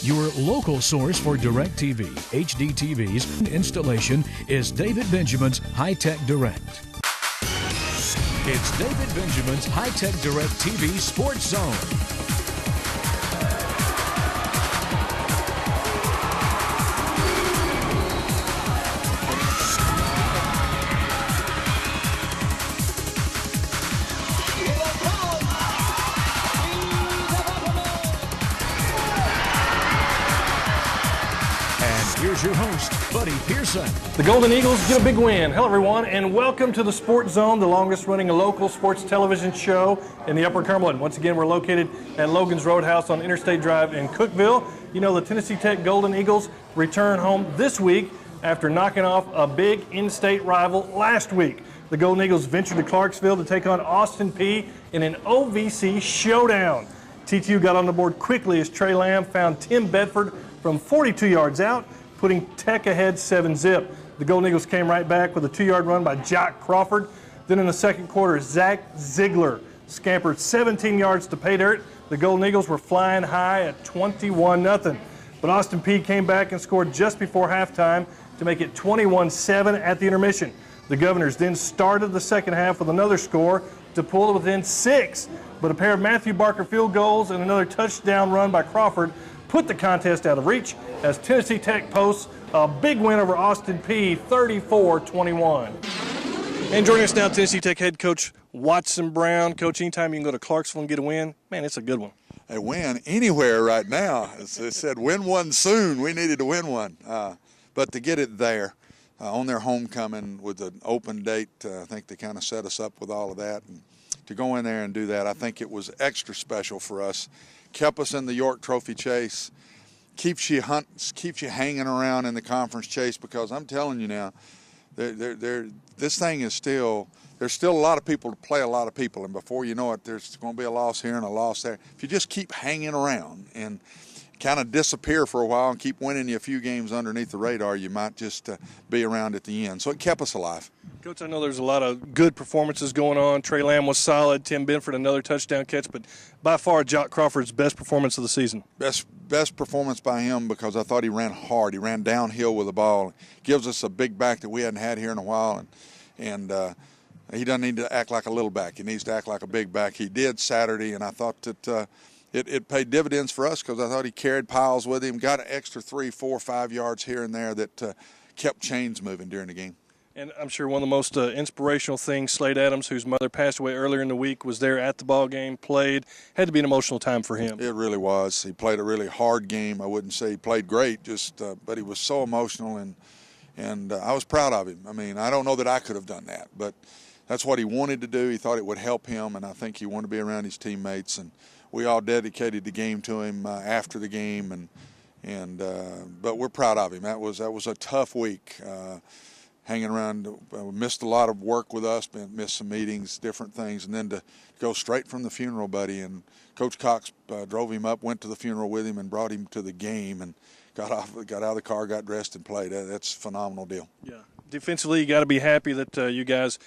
Your local source for DirecTV, HD TVs, and installation is David Benjamin's High Tech Direct. It's David Benjamin's High Tech Direct TV Sports Zone. Here's your host, Buddy Pearson. The Golden Eagles get a big win. Hello, everyone, and welcome to the Sports Zone, the longest-running local sports television show in the Upper Cumberland. Once again, we're located at Logan's Roadhouse on Interstate Drive in Cookeville. You know, the Tennessee Tech Golden Eagles return home this week after knocking off a big in-state rival last week. The Golden Eagles ventured to Clarksville to take on Austin Peay in an OVC showdown. TTU got on the board quickly as Trey Lamb found Tim Bedford from 42 yards out, putting Tech ahead 7-zip. The Golden Eagles came right back with a 2-yard run by Jock Crawford. Then in the second quarter, Zach Ziegler scampered 17 yards to pay dirt. The Golden Eagles were flying high at 21-0. But Austin Peay came back and scored just before halftime to make it 21-7 at the intermission. The Governors then started the second half with another score to pull it within 6. But a pair of Matthew Barker field goals and another touchdown run by Crawford put the contest out of reach as Tennessee Tech posts a big win over Austin Peay, 34-21. And joining us now, Tennessee Tech head coach Watson Brown. Coach, anytime you can go to Clarksville and get a win, man, it's a good one. A win anywhere right now. As they said, win one soon. We needed to win one. But to get it there on their homecoming with an open date, I think they kind of set us up with all of that. And to go in there and do that, I think it was extra special for us. Kept us in the York Trophy chase, keeps you hanging around in the conference chase, because I'm telling you now, this thing is there's still a lot of people to play a lot of people, and before you know it, there's going to be a loss here and a loss there. If you just keep hanging around and kind of disappear for a while and keep winning you a few games underneath the radar, you might just be around at the end. So it kept us alive. Coach, I know there's a lot of good performances going on. Trey Lamb was solid. Tim Benford, another touchdown catch, but by far Jock Crawford's best performance of the season. Best performance by him, because I thought he ran hard. He ran downhill with the ball. Gives us a big back that we hadn't had here in a while, and he doesn't need to act like a little back. He needs to act like a big back. He did Saturday, and I thought that it paid dividends for us, because I thought he carried piles with him, got an extra 3, 4, 5 yards here and there that kept chains moving during the game. And I'm sure one of the most inspirational things, Slade Adams, whose mother passed away earlier in the week, was there at the ball game, played. Had to be an emotional time for him. It really was. He played a really hard game. I wouldn't say he played great, but he was so emotional, and I was proud of him. I mean, I don't know that I could have done that, but that's what he wanted to do. He thought it would help him, and I think he wanted to be around his teammates. And we all dedicated the game to him after the game, but we're proud of him. That was a tough week. Hanging around, missed a lot of work with us, missed some meetings, different things, and then to go straight from the funeral, buddy. And Coach Cox drove him up, went to the funeral with him, and brought him to the game, and got out of the car, got dressed, and played. That's a phenomenal deal. Yeah. Defensively, you got to be happy that you guys,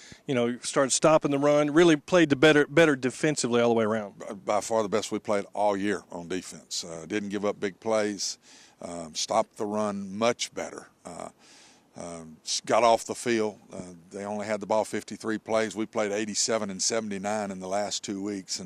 started stopping the run. Really played better defensively all the way around. By far the best we played all year on defense. Didn't give up big plays. Stopped the run much better. Got off the field. They only had the ball 53 plays. We played 87 and 79 in the last 2 weeks,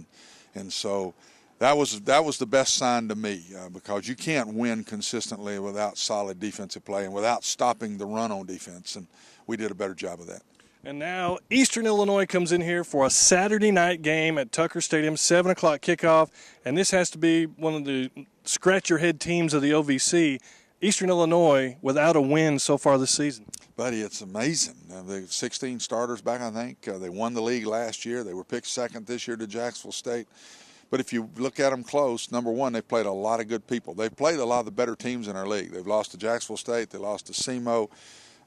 and so that was the best sign to me, because you can't win consistently without solid defensive play and without stopping the run on defense, and we did a better job of that. And now Eastern Illinois comes in here for a Saturday night game at Tucker Stadium, 7 o'clock kickoff, and this has to be one of the scratch-your-head teams of the OVC. Eastern Illinois without a win so far this season. Buddy, it's amazing. The 16 starters back, I think. They won the league last year. They were picked second this year to Jacksonville State. But if you look at them close, number one, they've played a lot of good people. They've played a lot of the better teams in our league. They've lost to Jacksonville State. They lost to SEMO.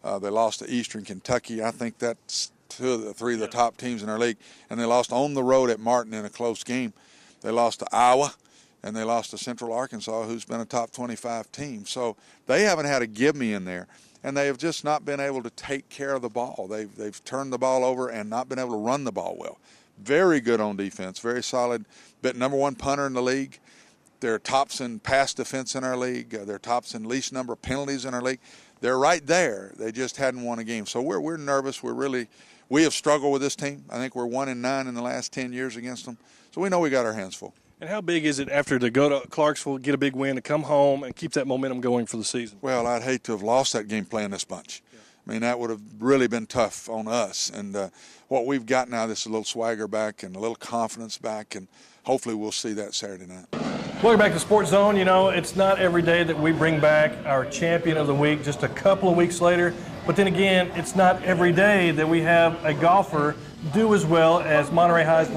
They lost to Eastern Kentucky. I think that's three of the top teams in our league. And they lost on the road at Martin in a close game. They lost to Iowa. And they lost to Central Arkansas, who's been a top 25 team. So they haven't had a give-me in there. And they have just not been able to take care of the ball. They've turned the ball over and not been able to run the ball well. Very good on defense, very solid. But number one punter in the league. they're tops in pass defense in our league. They're tops in least number of penalties in our league. They're right there. They just hadn't won a game. So we're nervous. We have struggled with this team. I think we're 1-9 in the last 10 years against them. So we know we got our hands full. And how big is it after to go to Clarksville, get a big win, to come home and keep that momentum going for the season? Well, I'd hate to have lost that game playing this bunch. Yeah. I mean, that would have really been tough on us. And what we've got now, this is a little swagger back and a little confidence back, and hopefully we'll see that Saturday night. Welcome back to Sports Zone. You know, it's not every day that we bring back our champion of the week just a couple of weeks later. But then again, it's not every day that we have a golfer do as well as Monterey High's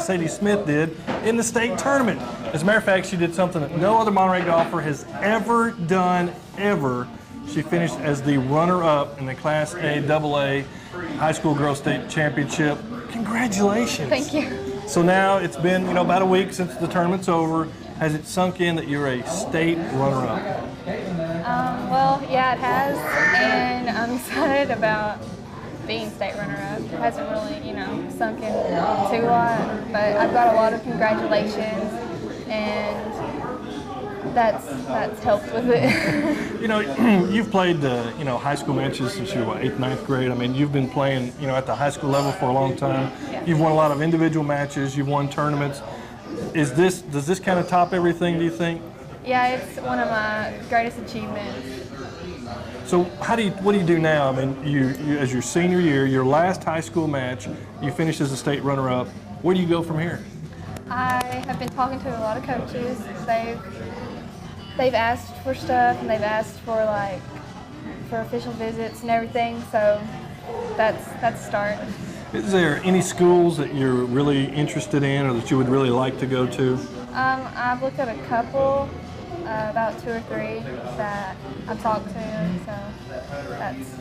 Sadie Smith did in the state tournament. As a matter of fact, she did something that no other Monterey golfer has ever done, ever. She finished as the runner-up in the Class A AA High School Girls State Championship. Congratulations. Thank you. So now it's been, about a week since the tournament's over. Has it sunk in that you're a state runner-up? Well, yeah, it has, and I'm excited about being state runner-up. It hasn't really, sunk in too lot, but I've got a lot of congratulations, and that's helped with it. You've played high school matches since you were 8th, 9th grade. I mean, you've been playing, at the high school level for a long time. Yeah. You've won a lot of individual matches. You've won tournaments. Does this kind of top everything, do you think? Yeah, it's one of my greatest achievements. So what do you do now? I mean, you as your senior year, your last high school match, you finished as a state runner-up. Where do you go from here? I have been talking to a lot of coaches. They've asked for stuff, and they've asked for for official visits and everything. So that's the start. Is there any schools that you're really interested in, or that you would really like to go to? I've looked at a couple, about 2 or 3 that I've talked to. So that's.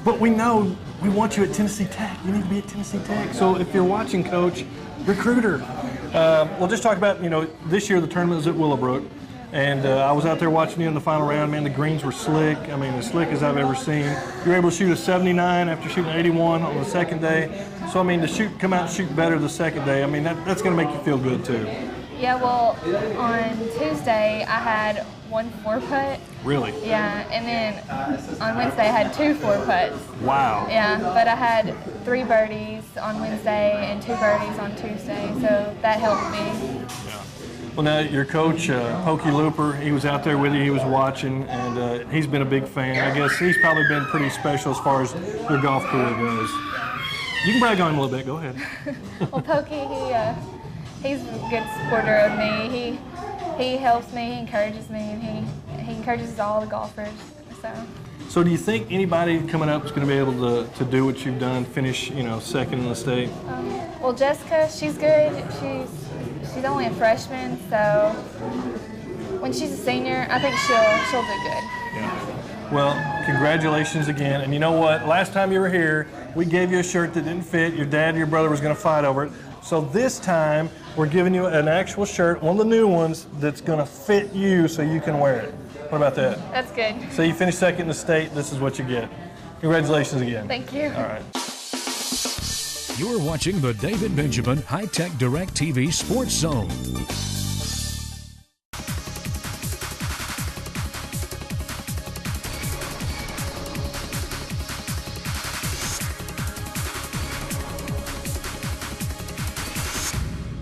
But we know we want you at Tennessee Tech. You need to be at Tennessee Tech. So if you're watching, Coach, recruiter. We'll just talk about, this year the tournament was at Willowbrook. And I was out there watching you in the final round. Man, the greens were slick. I mean, as slick as I've ever seen. You were able to shoot a 79 after shooting 81 on the second day. So, I mean, to come out and shoot better the second day, I mean, that's going to make you feel good, too. Yeah, well, on Tuesday, I had 1 4-putt. Really? Yeah, and then on Wednesday, I had 2 4-putts. Wow. Yeah, but I had 3 birdies on Wednesday and 2 birdies on Tuesday, so that helped me. Yeah. Well, now your coach, Pokey Looper, he was out there with you, he was watching, and he's been a big fan. I guess he's probably been pretty special as far as your golf career goes. You can brag on him a little bit, go ahead. Well, Pokey, he's a good supporter of me. He helps me, he encourages me, and he encourages all the golfers. So do you think anybody coming up is going to be able to do what you've done, finish, second in the state? Well, Jessica, she's good. She's only a freshman, so when she's a senior, I think she'll do good. Yeah. Well, congratulations again. And you know what? Last time you were here, we gave you a shirt that didn't fit. Your dad and your brother was going to fight over it. So this time, we're giving you an actual shirt, one of the new ones, that's going to fit you so you can wear it. What about that? That's good. So you finished second in the state. This is what you get. Congratulations again. Thank you. All right. You're watching the David Benjamin High Tech Direct TV Sports Zone.